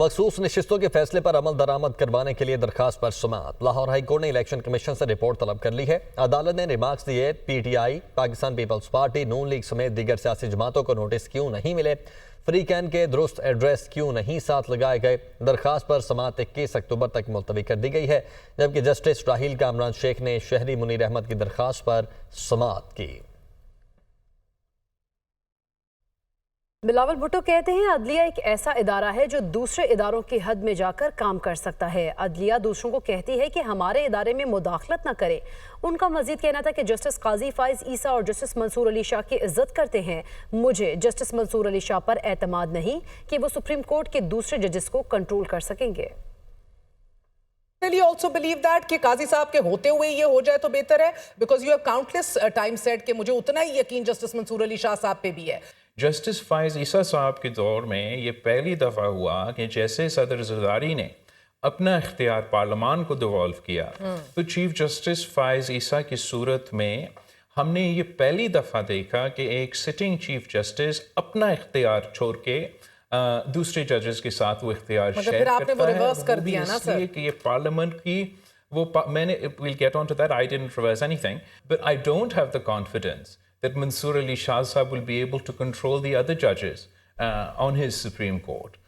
مخصوص نشستوں کے فیصلے پر عمل درآمد کروانے کے لیے درخواست پر سماعت۔ لاہور ہائی کورٹ نے الیکشن کمیشن سے رپورٹ طلب کر لی ہے۔ عدالت نے ریمارکس دیے P T I, Pakistan Peoples Party, Noon League سمیت دیگر سیاسی جماعتوں کو نوٹس کیوں نہیں ملے، فری کین کے درست ایڈریس کیوں نہیں ساتھ لگائے گئے۔ درخواست پر سماعت 21 اکتوبر تک ملتوی کر دی گئی ہے، جبکہ جسٹس راحیل کامران شیخ نے شہری منیر احمد کی درخواست پر سماعت کی۔ بلاول بھٹو کہتے ہیں عدلیہ ایک ایسا ادارہ ہے جو دوسرے اداروں کی حد میں جا کر کام کر سکتا ہے۔ عدلیہ دوسروں کو کہتی ہے کہ ہمارے ادارے میں مداخلت نہ کرے۔ ان کا مزید کہنا تھا کہ جسٹس قاضی فائز عیسیٰ اور جسٹس منصور علی شاہ کی عزت کرتے ہیں۔ مجھے جسٹس منصور علی شاہ پر اعتماد نہیں کہ وہ سپریم کورٹ کے دوسرے ججز کو کنٹرول کر سکیں گے۔ I also believe that کہ قاضی صاحب کے ہوتے ہوئے یہ ہو جائے تو بہتر ہے because you have countless times said کہ مجھے اتنا ہی یقین جسٹس منصور علی شاہ صاحب پہ بھی ہے۔ جسٹس فائز عیسیٰ صاحب کے دور میں یہ پہلی دفعہ ہوا کہ جیسے صدر زرداری نے اپنا اختیار پارلیمان کو دیوالو کیا تو چیف جسٹس فائز عیسیٰ کی صورت میں ہم نے یہ پہلی دفعہ دیکھا کہ ایک سٹنگ چیف جسٹس اپنا اختیار چھوڑ کے دوسرے ججز کے ساتھ وہ اختیار شیئر کرتا ہے۔ ریورس کر دیا نا سر، کہ یہ پارلیمنٹ کی وہ میں نے we'll get on to that, I didn't reverse anything, but I don't have the confidence that Mansoor Ali Shah Sahab will be able to control the other judges on his Supreme Court.